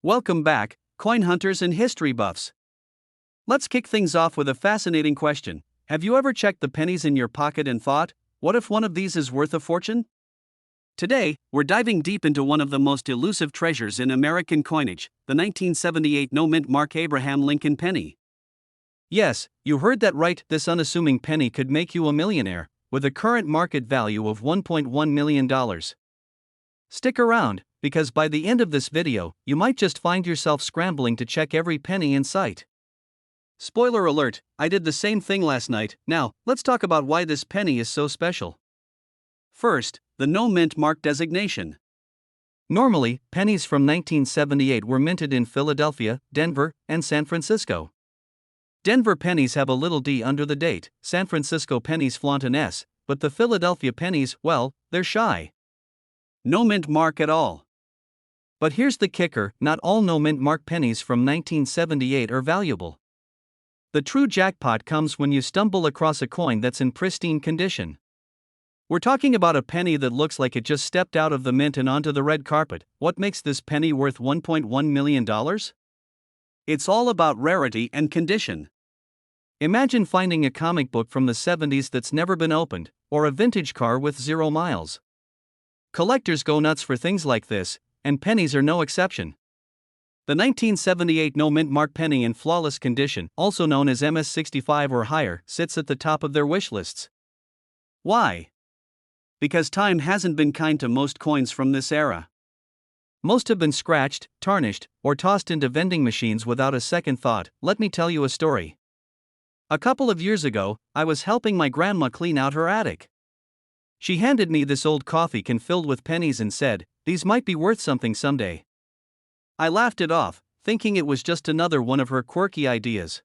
Welcome back, coin hunters and history buffs. Let's kick things off with a fascinating question. Have you ever checked the pennies in your pocket and thought, what if one of these is worth a fortune? Today, we're diving deep into one of the most elusive treasures in American coinage, the 1978 no-mint mark Abraham Lincoln penny. Yes, you heard that right, this unassuming penny could make you a millionaire, with a current market value of $1.1 million. Stick around, because by the end of this video, you might just find yourself scrambling to check every penny in sight. Spoiler alert, I did the same thing last night. Now, let's talk about why this penny is so special. First, the no-mint mark designation. Normally, pennies from 1978 were minted in Philadelphia, Denver, and San Francisco. Denver pennies have a little d under the date, San Francisco pennies flaunt an S, but the Philadelphia pennies, well, they're shy. No mint mark at all. But here's the kicker, not all no-mint mark pennies from 1978 are valuable. The true jackpot comes when you stumble across a coin that's in pristine condition. We're talking about a penny that looks like it just stepped out of the mint and onto the red carpet. What makes this penny worth $1.1 million? It's all about rarity and condition. Imagine finding a comic book from the 70s that's never been opened, or a vintage car with 0 miles. Collectors go nuts for things like this, and pennies are no exception. The 1978 no-mint mark penny in flawless condition, also known as MS65 or higher, sits at the top of their wish lists. Why? Because time hasn't been kind to most coins from this era. Most have been scratched, tarnished, or tossed into vending machines without a second thought. Let me tell you a story. A couple of years ago, I was helping my grandma clean out her attic. She handed me this old coffee can filled with pennies and said, "These might be worth something someday." I laughed it off, thinking it was just another one of her quirky ideas.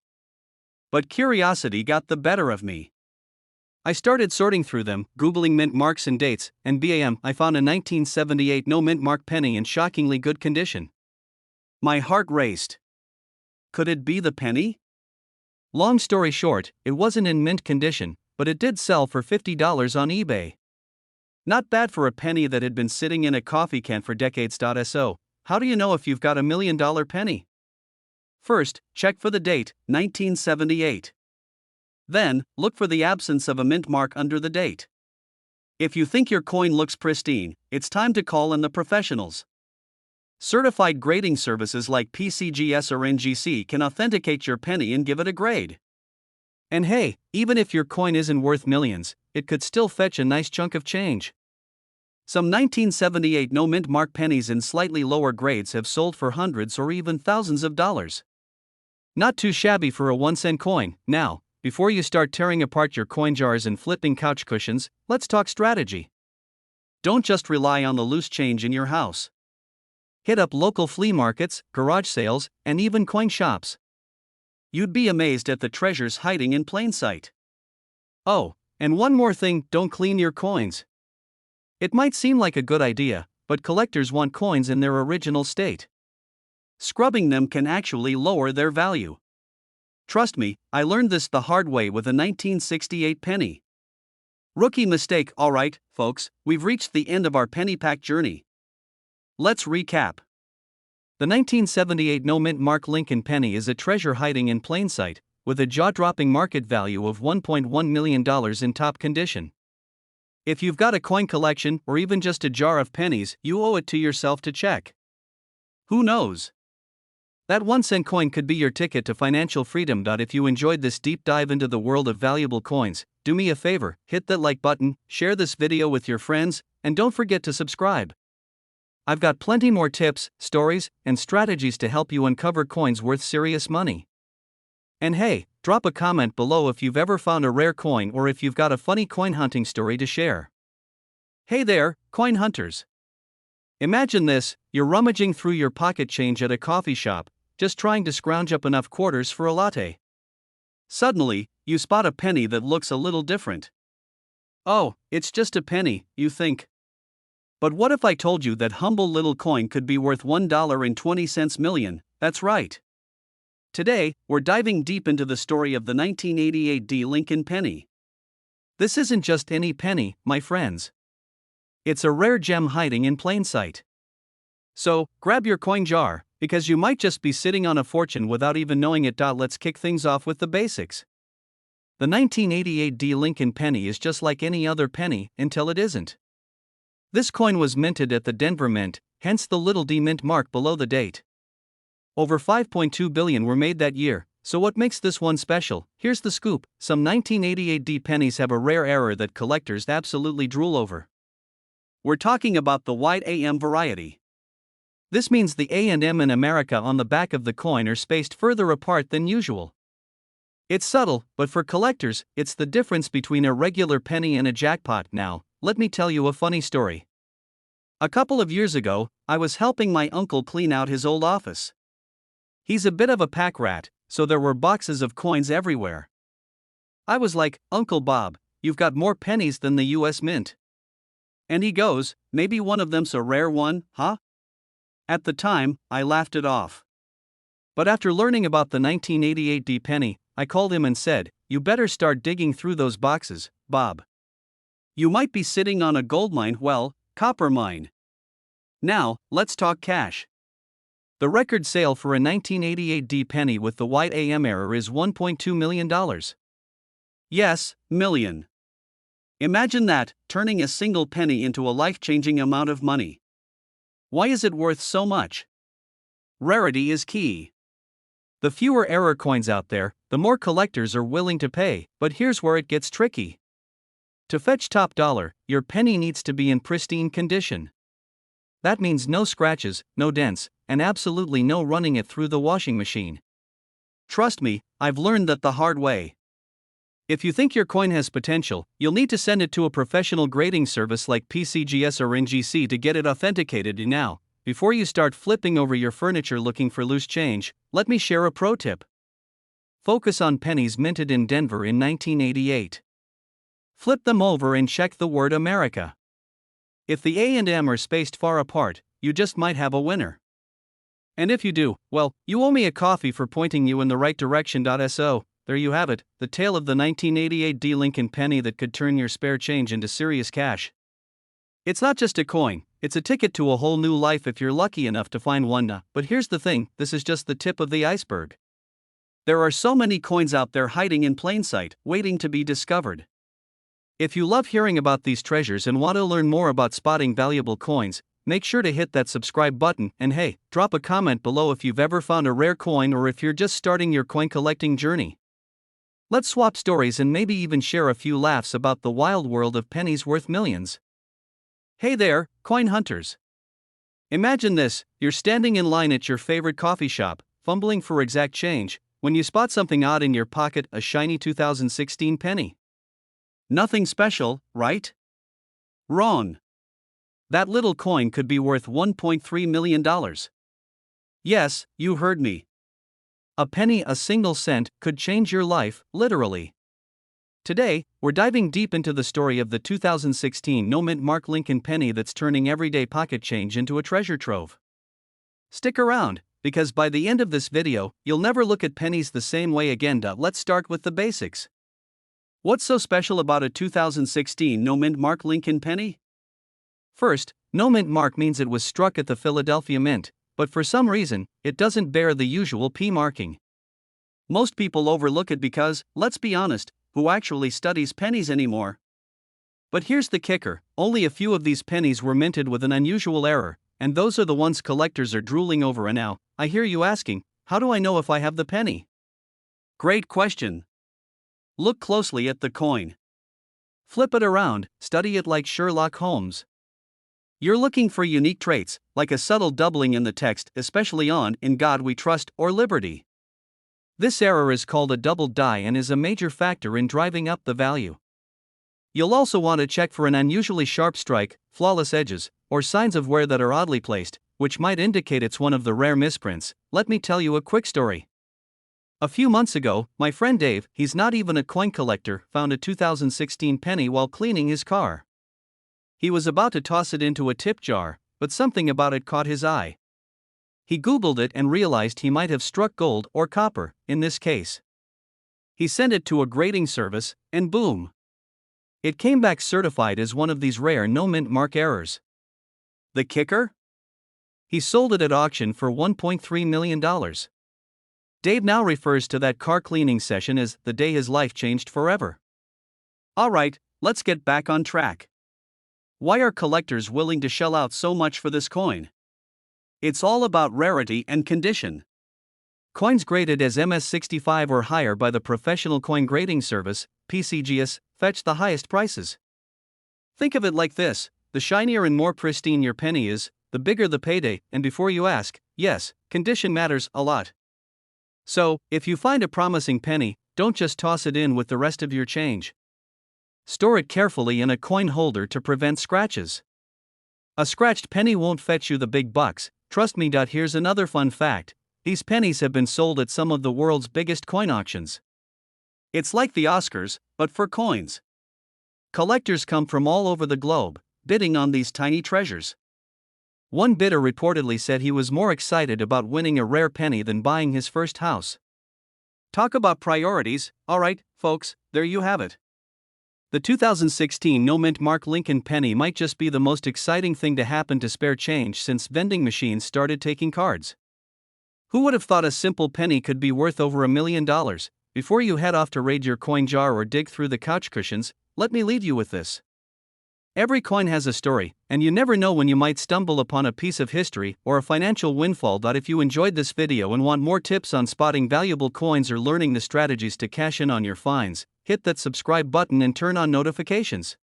But curiosity got the better of me. I started sorting through them, Googling mint marks and dates, and bam, I found a 1978 no-mint mark penny in shockingly good condition. My heart raced. Could it be the penny? Long story short, it wasn't in mint condition, but it did sell for $50 on eBay. Not bad for a penny that had been sitting in a coffee can for decades. So, how do you know if you've got a $1 million penny? First, check for the date, 1978. Then, look for the absence of a mint mark under the date. If you think your coin looks pristine, it's time to call in the professionals. Certified grading services like PCGS or NGC can authenticate your penny and give it a grade. And hey, even if your coin isn't worth millions, it could still fetch a nice chunk of change. Some 1978 no-mint mark pennies in slightly lower grades have sold for hundreds or even thousands of dollars. Not too shabby for a 1-cent coin. Now, before you start tearing apart your coin jars and flipping couch cushions, let's talk strategy. Don't just rely on the loose change in your house. Hit up local flea markets, garage sales, and even coin shops. You'd be amazed at the treasures hiding in plain sight. Oh, and one more thing, don't clean your coins. It might seem like a good idea, but collectors want coins in their original state. Scrubbing them can actually lower their value. Trust me, I learned this the hard way with a 1968 penny. Rookie mistake. Alright, folks, we've reached the end of our penny pack journey. Let's recap. The 1978 no-mint mark Lincoln penny is a treasure hiding in plain sight, with a jaw-dropping market value of $1.1 million in top condition. If you've got a coin collection or even just a jar of pennies, you owe it to yourself to check. Who knows? That 1-cent coin could be your ticket to financial freedom. If you enjoyed this deep dive into the world of valuable coins, do me a favor, hit that like button, share this video with your friends, and don't forget to subscribe. I've got plenty more tips, stories, and strategies to help you uncover coins worth serious money. And hey, drop a comment below if you've ever found a rare coin or if you've got a funny coin hunting story to share. Hey there, coin hunters. Imagine this, you're rummaging through your pocket change at a coffee shop, just trying to scrounge up enough quarters for a latte. Suddenly, you spot a penny that looks a little different. Oh, it's just a penny, you think. But what if I told you that humble little coin could be worth $1.20 million? That's right. Today, we're diving deep into the story of the 1988 D. Lincoln penny. This isn't just any penny, my friends. It's a rare gem hiding in plain sight. So, grab your coin jar, Because you might just be sitting on a fortune without even knowing it. Let's kick things off with the basics. The 1988 D Lincoln penny is just like any other penny until it isn't. This coin was minted at the Denver Mint, hence the little d mint mark below the date. Over 5.2 billion were made that year, so what makes this one special? Here's the scoop: some 1988 D pennies have a rare error that collectors absolutely drool over. We're talking about the white AM variety. This means the A and M in America on the back of the coin are spaced further apart than usual. It's subtle, but for collectors, it's the difference between a regular penny and a jackpot. Now, let me tell you a funny story. A couple of years ago, I was helping my uncle clean out his old office. He's a bit of a pack rat, so there were boxes of coins everywhere. I was like, "Uncle Bob, you've got more pennies than the US Mint." And he goes, "Maybe one of them's a rare one, huh?" At the time, I laughed it off. But after learning about the 1988 D penny, I called him and said, "You better start digging through those boxes, Bob. You might be sitting on a gold mine, well, copper mine." Now, let's talk cash. The record sale for a 1988 D penny with the white AM error is $1.2 million. Yes, million. Imagine that, turning a single penny into a life-changing amount of money. Why is it worth so much? Rarity is key. The fewer error coins out there, the more collectors are willing to pay, but here's where it gets tricky. To fetch top dollar, your penny needs to be in pristine condition. That means no scratches, no dents, and absolutely no running it through the washing machine. Trust me, I've learned that the hard way. If you think your coin has potential, you'll need to send it to a professional grading service like PCGS or NGC to get it authenticated. Now, before you start flipping over your furniture looking for loose change, let me share a pro tip. Focus on pennies minted in Denver in 1988. Flip them over and check the word America. If the A and M are spaced far apart, you just might have a winner. And if you do, well, you owe me a coffee for pointing you in the right direction. So, there you have it, the tale of the 1988 D Lincoln penny that could turn your spare change into serious cash. It's not just a coin, it's a ticket to a whole new life if you're lucky enough to find one. But here's the thing, this is just the tip of the iceberg. There are so many coins out there hiding in plain sight, waiting to be discovered. If you love hearing about these treasures and want to learn more about spotting valuable coins, make sure to hit that subscribe button, and hey, drop a comment below if you've ever found a rare coin or if you're just starting your coin collecting journey. Let's swap stories and maybe even share a few laughs about the wild world of pennies worth millions. Hey there, coin hunters. Imagine this: you're standing in line at your favorite coffee shop, fumbling for exact change, when you spot something odd in your pocket, a shiny 2016 penny. Nothing special, right? Wrong. That little coin could be worth $1.3 million. Yes, you heard me. A penny, a single cent, could change your life, literally. Today, we're diving deep into the story of the 2016 no-mint mark Lincoln penny that's turning everyday pocket change into a treasure trove. Stick around, because by the end of this video, you'll never look at pennies the same way again. Let's start with the basics. What's so special about a 2016 no-mint mark Lincoln penny? First, no-mint mark means it was struck at the Philadelphia Mint, but for some reason, it doesn't bear the usual P marking. Most people overlook it because, let's be honest, who actually studies pennies anymore? But here's the kicker: only a few of these pennies were minted with an unusual error, and those are the ones collectors are drooling over. And now, I hear you asking, how do I know if I have the penny? Great question. Look closely at the coin. Flip it around, study it like Sherlock Holmes. You're looking for unique traits, like a subtle doubling in the text, especially on "In God We Trust" or "Liberty." This error is called a doubled die and is a major factor in driving up the value. You'll also want to check for an unusually sharp strike, flawless edges, or signs of wear that are oddly placed, which might indicate it's one of the rare misprints. Let me tell you a quick story. A few months ago, my friend Dave, he's not even a coin collector, found a 2016 penny while cleaning his car. He was about to toss it into a tip jar, but something about it caught his eye. He Googled it and realized he might have struck gold or copper, in this case. He sent it to a grading service, and boom! It came back certified as one of these rare no-mint mark errors. The kicker? He sold it at auction for $1.3 million. Dave now refers to that car cleaning session as the day his life changed forever. Alright, let's get back on track. Why are collectors willing to shell out so much for this coin? It's all about rarity and condition. Coins graded as MS65 or higher by the Professional Coin Grading Service, PCGS, fetch the highest prices. Think of it like this: the shinier and more pristine your penny is, the bigger the payday, and before you ask, yes, condition matters a lot. So, if you find a promising penny, don't just toss it in with the rest of your change. Store it carefully in a coin holder to prevent scratches. A scratched penny won't fetch you the big bucks, trust me. Here's another fun fact: these pennies have been sold at some of the world's biggest coin auctions. It's like the Oscars, but for coins. Collectors come from all over the globe, bidding on these tiny treasures. One bidder reportedly said he was more excited about winning a rare penny than buying his first house. Talk about priorities. Alright, folks, there you have it. The 2016 No Mint Mark Lincoln penny might just be the most exciting thing to happen to spare change since vending machines started taking cards. Who would have thought a simple penny could be worth over $1 million? Before you head off to raid your coin jar or dig through the couch cushions, let me leave you with this. Every coin has a story, and you never know when you might stumble upon a piece of history or a financial windfall. If you enjoyed this video and want more tips on spotting valuable coins or learning the strategies to cash in on your finds, hit that subscribe button and turn on notifications.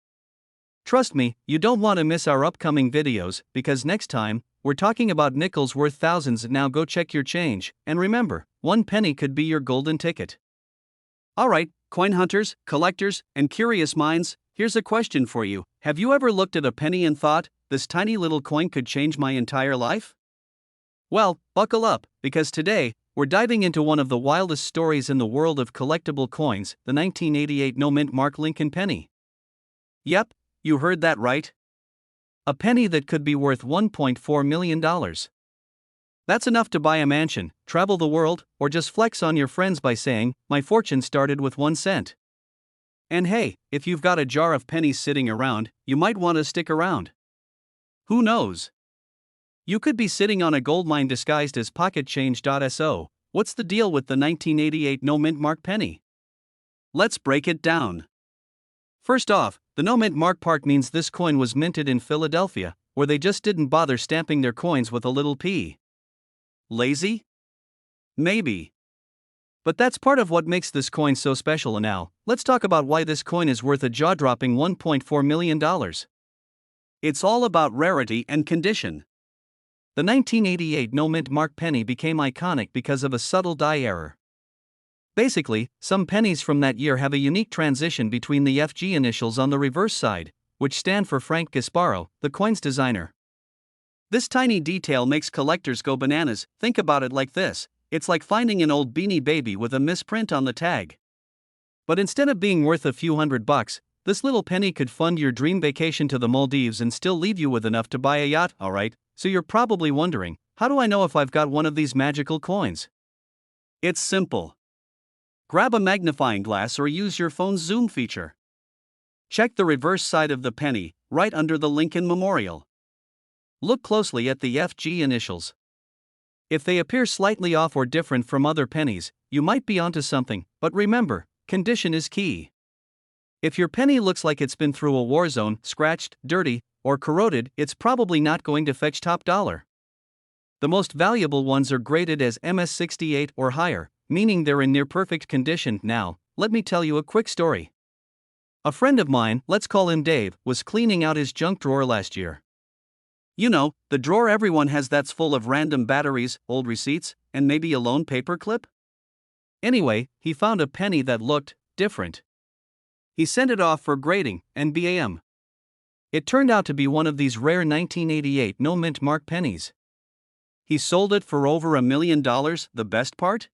Trust me, you don't want to miss our upcoming videos, because next time, we're talking about nickels worth thousands. Now go check your change, and remember, one penny could be your golden ticket. Alright, coin hunters, collectors, and curious minds, here's a question for you. Have you ever looked at a penny and thought, this tiny little coin could change my entire life? Well, buckle up, because today, we're diving into one of the wildest stories in the world of collectible coins, the 1988 No Mint Mark Lincoln penny. Yep, you heard that right. A penny that could be worth $1.4 million. That's enough to buy a mansion, travel the world, or just flex on your friends by saying, my fortune started with 1 cent. And hey, if you've got a jar of pennies sitting around, you might want to stick around. Who knows? You could be sitting on a goldmine disguised as pocket change. So, what's the deal with the 1988 No Mint Mark penny? Let's break it down. First off, the No Mint Mark part means this coin was minted in Philadelphia, where they just didn't bother stamping their coins with a little p. Lazy? Maybe. But that's part of what makes this coin so special. And now, let's talk about why this coin is worth a jaw-dropping $1.4 million. It's all about rarity and condition. The 1988 No Mint Mark penny became iconic because of a subtle die error. Basically, some pennies from that year have a unique transition between the FG initials on the reverse side, which stand for Frank Gasparo, the coin's designer. This tiny detail makes collectors go bananas. Think about it like this: it's like finding an old Beanie Baby with a misprint on the tag. But instead of being worth a few $100, this little penny could fund your dream vacation to the Maldives and still leave you with enough to buy a yacht. Alright, so you're probably wondering, how do I know if I've got one of these magical coins? It's simple. Grab a magnifying glass or use your phone's zoom feature. Check the reverse side of the penny, right under the Lincoln Memorial. Look closely at the FG initials. If they appear slightly off or different from other pennies, you might be onto something, but remember, condition is key. If your penny looks like it's been through a war zone, scratched, dirty, or corroded, it's probably not going to fetch top dollar. The most valuable ones are graded as MS68 or higher, meaning they're in near perfect condition. Now, let me tell you a quick story. A friend of mine, let's call him Dave, was cleaning out his junk drawer last year. You know, the drawer everyone has that's full of random batteries, old receipts, and maybe a lone paper clip? Anyway, he found a penny that looked different. He sent it off for grading and BAM. It turned out to be one of these rare 1988 No Mint Mark pennies. He sold it for over $1 million. The best part?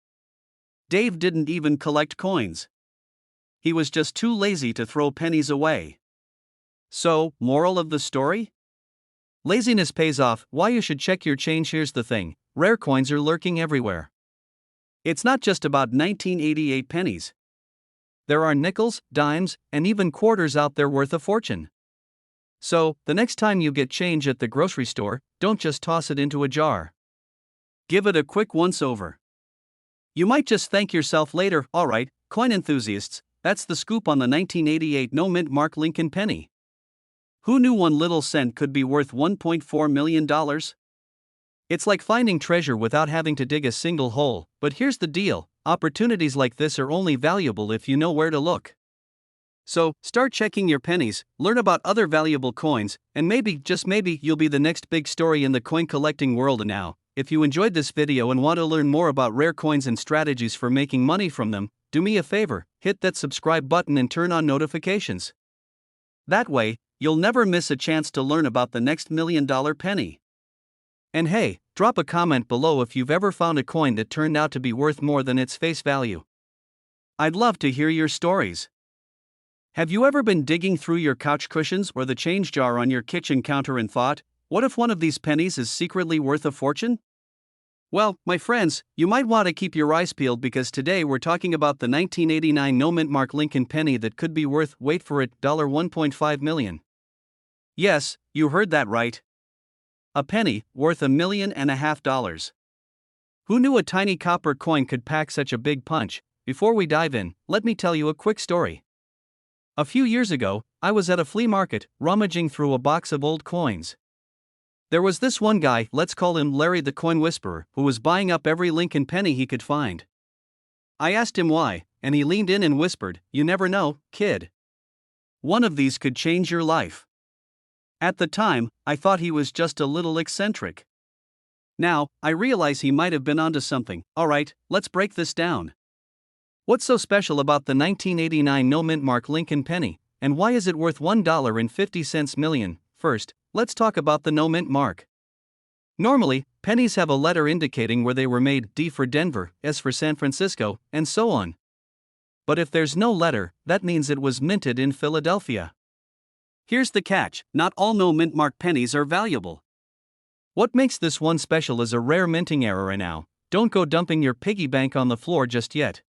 Dave didn't even collect coins. He was just too lazy to throw pennies away. So, moral of the story? Laziness pays off. Why you should check your change. Here's the thing: rare coins are lurking everywhere. It's not just about 1988 pennies. There are nickels, dimes, and even quarters out there worth a fortune. So, the next time you get change at the grocery store, don't just toss it into a jar. Give it a quick once over. You might just thank yourself later. Alright, coin enthusiasts, that's the scoop on the 1988 no mint mark Lincoln penny. Who knew 1 little cent could be worth $1.4 million? It's like finding treasure without having to dig a single hole, but here's the deal: opportunities like this are only valuable if you know where to look. So, start checking your pennies, learn about other valuable coins, and maybe, just maybe, you'll be the next big story in the coin collecting world. And now, if you enjoyed this video and want to learn more about rare coins and strategies for making money from them, do me a favor, hit that subscribe button and turn on notifications. That way, you'll never miss a chance to learn about the next $1 million penny. And hey, drop a comment below if you've ever found a coin that turned out to be worth more than its face value. I'd love to hear your stories. Have you ever been digging through your couch cushions or the change jar on your kitchen counter and thought, what if one of these pennies is secretly worth a fortune? Well, my friends, you might want to keep your eyes peeled because today we're talking about the 1989 no mint mark Lincoln penny that could be worth, wait for it, $1.5 million. Yes, you heard that right. A penny worth $1.5 million. Who knew a tiny copper coin could pack such a big punch? Before we dive in, let me tell you a quick story. A few years ago, I was at a flea market, rummaging through a box of old coins. There was this one guy, let's call him Larry the Coin Whisperer, who was buying up every Lincoln penny he could find. I asked him why, and he leaned in and whispered, "You never know, kid. One of these could change your life." At the time, I thought he was just a little eccentric. Now, I realize he might have been onto something. Alright, let's break this down. What's so special about the 1989 no mint mark Lincoln penny, and why is it worth $1.50 million? First, let's talk about the no mint mark. Normally, pennies have a letter indicating where they were made: D for Denver, S for San Francisco, and so on. But if there's no letter, that means it was minted in Philadelphia. Here's the catch: not all no mint mark pennies are valuable. What makes this one special is a rare minting error. And now, don't go dumping your piggy bank on the floor just yet.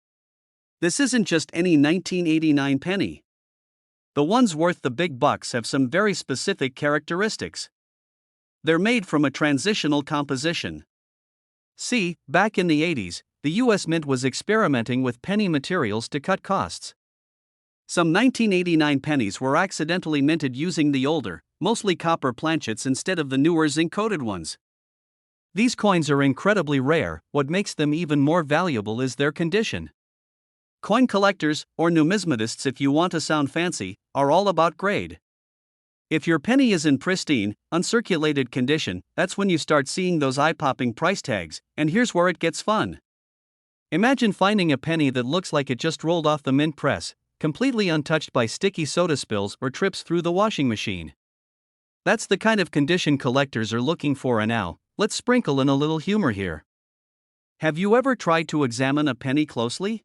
This isn't just any 1989 penny. The ones worth the big bucks have some very specific characteristics. They're made from a transitional composition. See, back in the 80s, the US Mint was experimenting with penny materials to cut costs. Some 1989 pennies were accidentally minted using the older, mostly copper planchets instead of the newer zinc-coated ones. These coins are incredibly rare. What makes them even more valuable is their condition. Coin collectors, or numismatists if you want to sound fancy, are all about grade. If your penny is in pristine, uncirculated condition, that's when you start seeing those eye-popping price tags, and here's where it gets fun. Imagine finding a penny that looks like it just rolled off the mint press, completely untouched by sticky soda spills or trips through the washing machine. That's the kind of condition collectors are looking for. And now, let's sprinkle in a little humor here. Have you ever tried to examine a penny closely?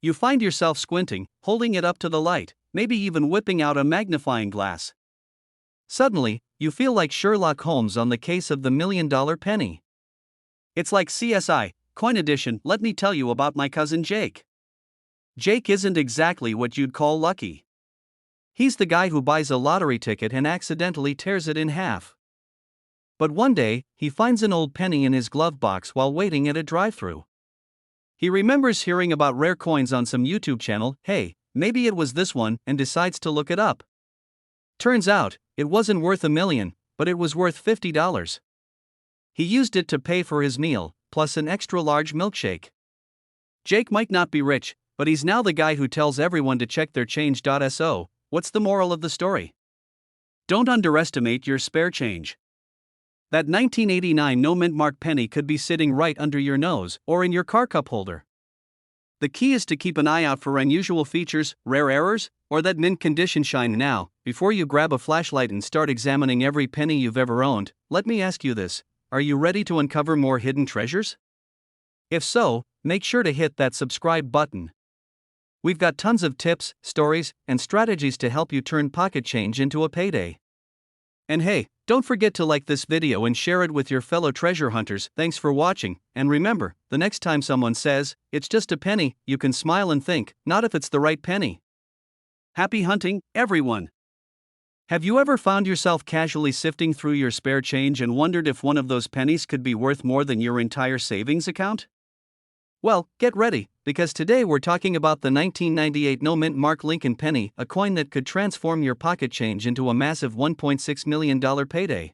You find yourself squinting, holding it up to the light, maybe even whipping out a magnifying glass. Suddenly, you feel like Sherlock Holmes on the case of the $1 million penny. It's like CSI, Coin Edition. Let me tell you about my cousin Jake. Jake isn't exactly what you'd call lucky. He's the guy who buys a lottery ticket and accidentally tears it in half. But one day, he finds an old penny in his glove box while waiting at a drive-thru. He remembers hearing about rare coins on some YouTube channel. Hey, maybe it was this one, and decides to look it up. Turns out, it wasn't worth $1 million, but it was worth $50. He used it to pay for his meal, plus an extra large milkshake. Jake might not be rich, but he's now the guy who tells everyone to check their change. So, what's the moral of the story? Don't underestimate your spare change. That 1989 no mint mark penny could be sitting right under your nose or in your car cup holder. The key is to keep an eye out for unusual features, rare errors, or that mint condition shine. Now, before you grab a flashlight and start examining every penny you've ever owned, let me ask you this: are you ready to uncover more hidden treasures? If so, make sure to hit that subscribe button. We've got tons of tips, stories, and strategies to help you turn pocket change into a payday. And hey, don't forget to like this video and share it with your fellow treasure hunters. Thanks for watching, and remember, the next time someone says, "It's just a penny," you can smile and think, "Not if it's the right penny." Happy hunting, everyone! Have you ever found yourself casually sifting through your spare change and wondered if one of those pennies could be worth more than your entire savings account? Well, get ready, because today we're talking about the 1998 no-mint mark Lincoln penny, a coin that could transform your pocket change into a massive $1.6 million payday.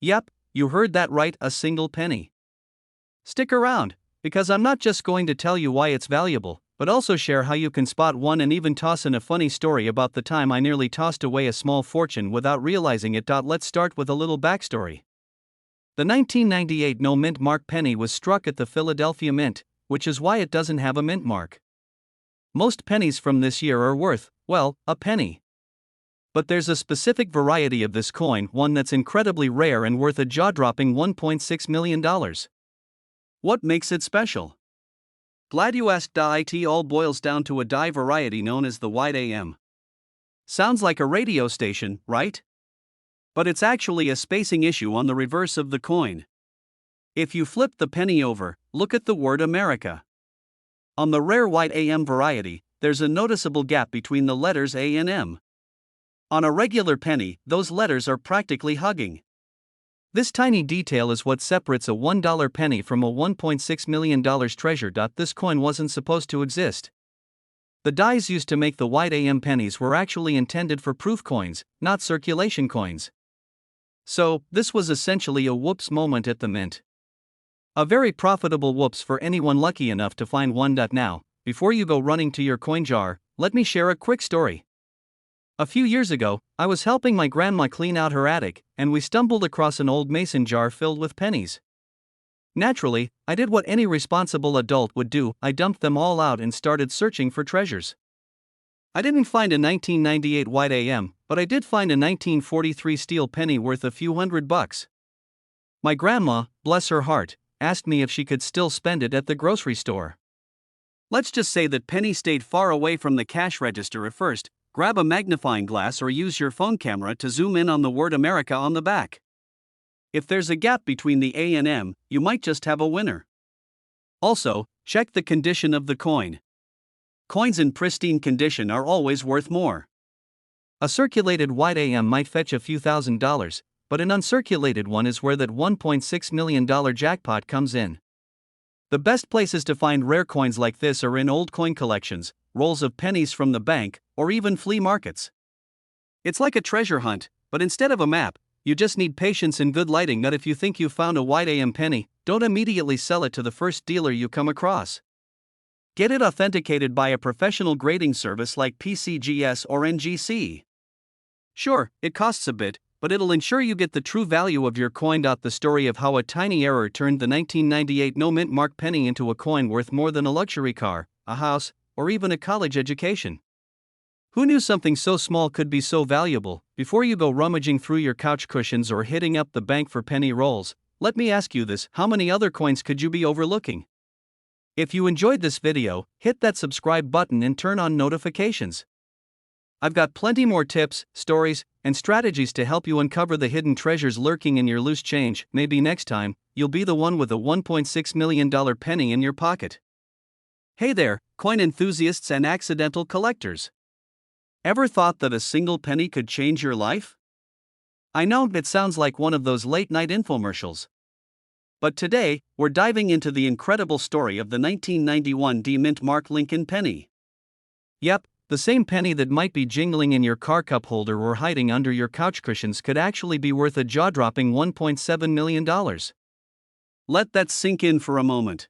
Yep, you heard that right, a single penny. Stick around, because I'm not just going to tell you why it's valuable, but also share how you can spot one and even toss in a funny story about the time I nearly tossed away a small fortune without realizing it. Let's start with a little backstory. The 1998 no-mint mark penny was struck at the Philadelphia Mint, which is why it doesn't have a mint mark. Most pennies from this year are worth, well, a penny. But there's a specific variety of this coin, one that's incredibly rare and worth a jaw-dropping $1.6 million. What makes it special? Glad you asked. It all boils down to a die variety known as the white AM. Sounds like a radio station, right? But it's actually a spacing issue on the reverse of the coin. If you flip the penny over, look at the word America. On the rare white AM variety, there's a noticeable gap between the letters A and M. On a regular penny, those letters are practically hugging. This tiny detail is what separates a $1 penny from a $1.6 million treasure. This coin wasn't supposed to exist. The dies used to make the white AM pennies were actually intended for proof coins, not circulation coins. So, this was essentially a whoops moment at the mint. A very profitable whoops for anyone lucky enough to find one. Now, before you go running to your coin jar, let me share a quick story. A few years ago, I was helping my grandma clean out her attic, and we stumbled across an old mason jar filled with pennies. Naturally, I did what any responsible adult would do. I dumped them all out and started searching for treasures. I didn't find a 1998 white AM, but I did find a 1943 steel penny worth a few $100. My grandma, bless her heart, asked me if she could still spend it at the grocery store. Let's just say that Penny stayed far away from the cash register at first. Grab a magnifying glass or use your phone camera to zoom in on the word America on the back. If there's a gap between the A and M, you might just have a winner. Also, check the condition of the coin. Coins in pristine condition are always worth more. A circulated white AM might fetch a few $1,000s, but an uncirculated one is where that $1.6 million jackpot comes in. The best places to find rare coins like this are in old coin collections, rolls of pennies from the bank, or even flea markets. It's like a treasure hunt, but instead of a map, you just need patience and good lighting. If you think you found a white AM penny, don't immediately sell it to the first dealer you come across. Get it authenticated by a professional grading service like PCGS or NGC. Sure, it costs a bit, but it'll ensure you get the true value of your coin. The story of how a tiny error turned the 1998 no-mint mark penny into a coin worth more than a luxury car, a house, or even a college education. Who knew something so small could be so valuable? Before you go rummaging through your couch cushions or hitting up the bank for penny rolls, let me ask you this: how many other coins could you be overlooking? If you enjoyed this video, hit that subscribe button and turn on notifications. I've got plenty more tips, stories, and strategies to help you uncover the hidden treasures lurking in your loose change. Maybe next time, you'll be the one with a $1.6 million penny in your pocket. Hey there, coin enthusiasts and accidental collectors. Ever thought that a single penny could change your life? I know it sounds like one of those late-night infomercials. But today, we're diving into the incredible story of the 1991 mint mark Lincoln penny. Yep, the same penny that might be jingling in your car cup holder or hiding under your couch cushions could actually be worth a jaw-dropping $1.7 million. Let that sink in for a moment.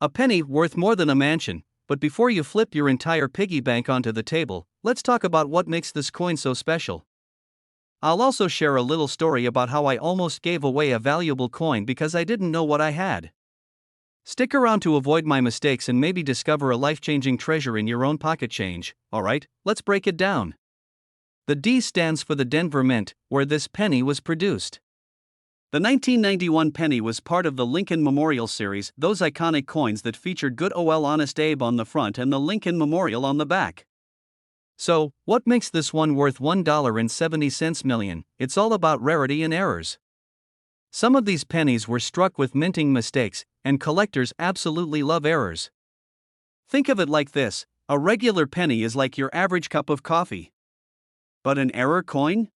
A penny worth more than a mansion, but before you flip your entire piggy bank onto the table, let's talk about what makes this coin so special. I'll also share a little story about how I almost gave away a valuable coin because I didn't know what I had. Stick around to avoid my mistakes and maybe discover a life-changing treasure in your own pocket change. Alright, let's break it down. The D stands for the Denver Mint, where this penny was produced. The 1991 penny was part of the Lincoln Memorial series, those iconic coins that featured good old Honest Abe on the front and the Lincoln Memorial on the back. So, what makes this one worth $1.70 million? It's all about rarity and errors. Some of these pennies were struck with minting mistakes, and collectors absolutely love errors. Think of it like this: a regular penny is like your average cup of coffee. But an error coin?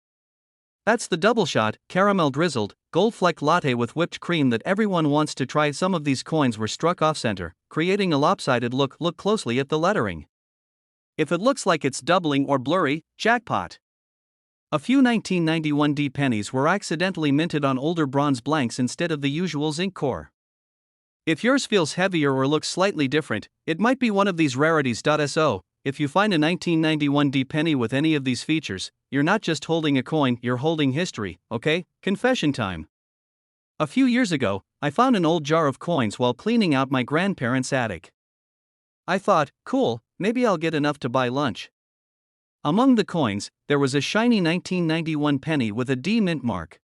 That's the double shot, caramel drizzled, gold fleck latte with whipped cream that everyone wants to try. Some of these coins were struck off center, creating a lopsided look. Look closely at the lettering. If it looks like it's doubling or blurry, jackpot. A few 1991 D pennies were accidentally minted on older bronze blanks instead of the usual zinc core. If yours feels heavier or looks slightly different, it might be one of these rarities. So, if you find a 1991 D penny with any of these features, you're not just holding a coin, you're holding history, okay? Confession time. A few years ago, I found an old jar of coins while cleaning out my grandparents' attic. I thought, cool, maybe I'll get enough to buy lunch. Among the coins, there was a shiny 1991 penny with a D mint mark.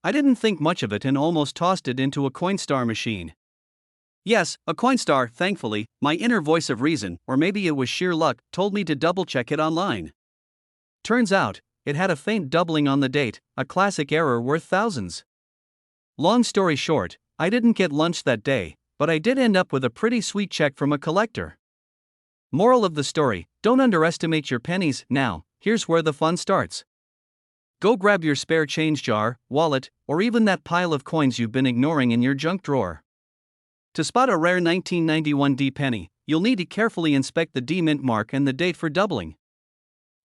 I didn't think much of it and almost tossed it into a Coinstar machine. Yes, a Coinstar. Thankfully, my inner voice of reason, or maybe it was sheer luck, told me to double-check it online. Turns out, it had a faint doubling on the date, a classic error worth thousands. Long story short, I didn't get lunch that day, but I did end up with a pretty sweet check from a collector. Moral of the story: don't underestimate your pennies. Now, here's where the fun starts. Go grab your spare change jar, wallet, or even that pile of coins you've been ignoring in your junk drawer. To spot a rare 1991 D penny, you'll need to carefully inspect the D mint mark and the date for doubling.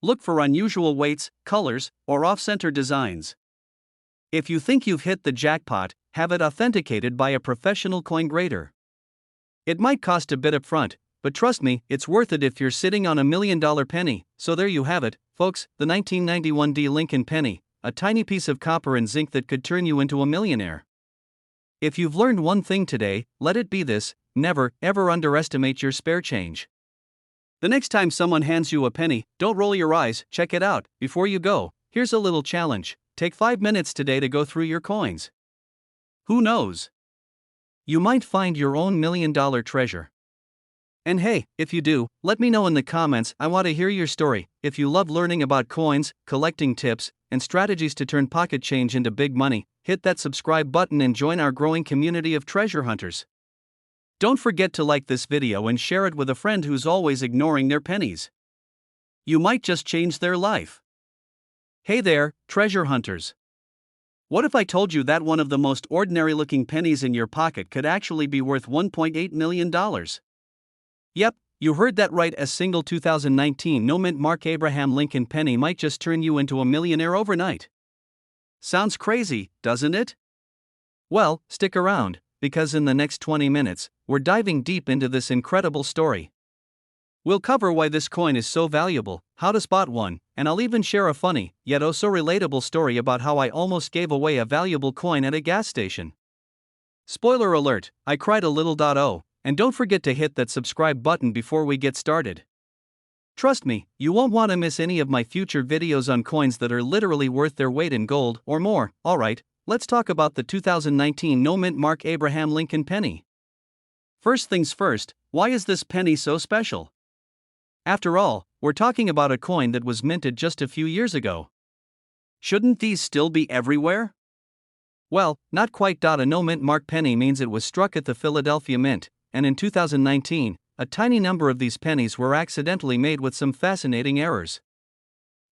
Look for unusual weights, colors, or off-center designs. If you think you've hit the jackpot, have it authenticated by a professional coin grader. It might cost a bit up front, but trust me, it's worth it if you're sitting on $1 million penny. So there you have it, folks, the 1991 D Lincoln penny, a tiny piece of copper and zinc that could turn you into a millionaire. If you've learned one thing today, let it be this: never, ever underestimate your spare change. The next time someone hands you a penny, don't roll your eyes, check it out. Before you go, here's a little challenge: take 5 minutes today to go through your coins. Who knows? You might find your own $1 million treasure. And hey, if you do, let me know in the comments. I want to hear your story. If you love learning about coins, collecting tips, and strategies to turn pocket change into big money, hit that subscribe button and join our growing community of treasure hunters. Don't forget to like this video and share it with a friend who's always ignoring their pennies. You might just change their life. Hey there, treasure hunters. What if I told you that one of the most ordinary looking pennies in your pocket could actually be worth $1.8 million? Yep, you heard that right. A single 2019 no mint mark Abraham Lincoln penny might just turn you into a millionaire overnight. Sounds crazy, doesn't it? Well, stick around, because in the next 20 minutes, we're diving deep into this incredible story. We'll cover why this coin is so valuable, how to spot one, and I'll even share a funny, yet oh so relatable story about how I almost gave away a valuable coin at a gas station. Spoiler alert, I cried a little. And don't forget to hit that subscribe button before we get started. Trust me, you won't want to miss any of my future videos on coins that are literally worth their weight in gold or more. Alright, let's talk about the 2019 no mint mark Abraham Lincoln penny. First things first, why is this penny so special? After all, we're talking about a coin that was minted just a few years ago. Shouldn't these still be everywhere? Well, not quite. A no mint mark penny means it was struck at the Philadelphia Mint, and in 2019, a tiny number of these pennies were accidentally made with some fascinating errors.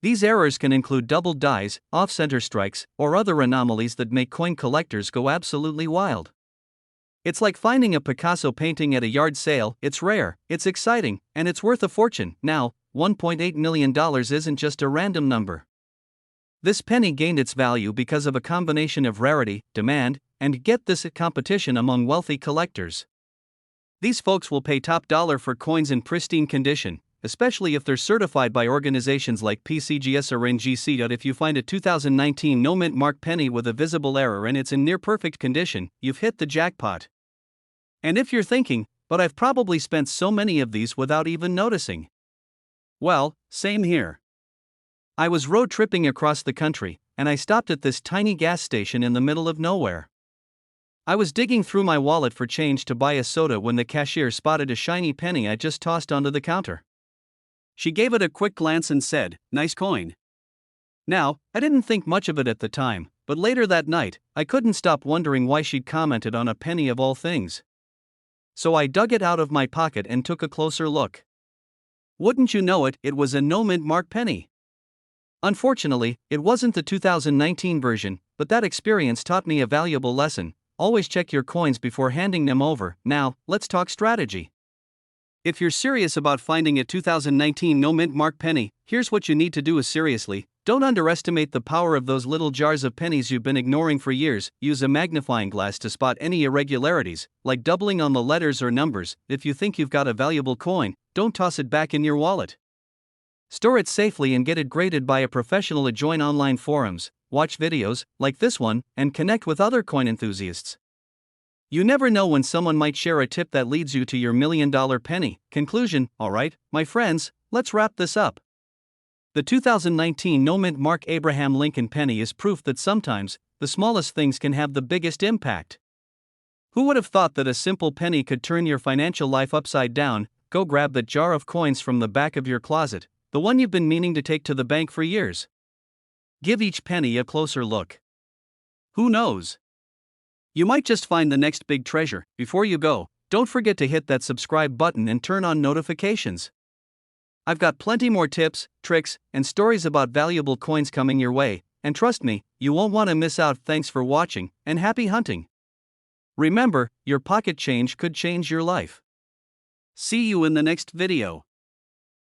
These errors can include doubled dies, off-center strikes, or other anomalies that make coin collectors go absolutely wild. It's like finding a Picasso painting at a yard sale. It's rare, it's exciting, and it's worth a fortune. Now, $1.8 million isn't just a random number. This penny gained its value because of a combination of rarity, demand, and get this, competition among wealthy collectors. These folks will pay top dollar for coins in pristine condition, especially if they're certified by organizations like PCGS or NGC. If you find a 2019 no mint mark penny with a visible error and it's in near perfect condition, you've hit the jackpot. And if you're thinking, but I've probably spent so many of these without even noticing. Well, same here. I was road tripping across the country, and I stopped at this tiny gas station in the middle of nowhere. I was digging through my wallet for change to buy a soda when the cashier spotted a shiny penny I just tossed onto the counter. She gave it a quick glance and said, "Nice coin." Now, I didn't think much of it at the time, but later that night, I couldn't stop wondering why she'd commented on a penny of all things. So I dug it out of my pocket and took a closer look. Wouldn't you know it, it was a no mint mark penny. Unfortunately, it wasn't the 2019 version, but that experience taught me a valuable lesson. Always check your coins before handing them over. Now, let's talk strategy. If you're serious about finding a 2019 no mint mark penny, here's what you need to do. Seriously, don't underestimate the power of those little jars of pennies you've been ignoring for years. Use a magnifying glass to spot any irregularities, like doubling on the letters or numbers. If you think you've got a valuable coin, don't toss it back in your wallet. Store it safely and get it graded by a professional. Join online forums, watch videos like this one, and connect with other coin enthusiasts. You never know when someone might share a tip that leads you to your $1 million penny. Conclusion. Alright, my friends, let's wrap this up. The 2019 no mint mark Abraham Lincoln penny is proof that sometimes the smallest things can have the biggest impact. Who would have thought that a simple penny could turn your financial life upside down? Go grab that jar of coins from the back of your closet, the one you've been meaning to take to the bank for years. Give each penny a closer look. Who knows? You might just find the next big treasure. Before you go, don't forget to hit that subscribe button and turn on notifications. I've got plenty more tips, tricks, and stories about valuable coins coming your way, and trust me, you won't want to miss out. Thanks for watching, and happy hunting. Remember, your pocket change could change your life. See you in the next video.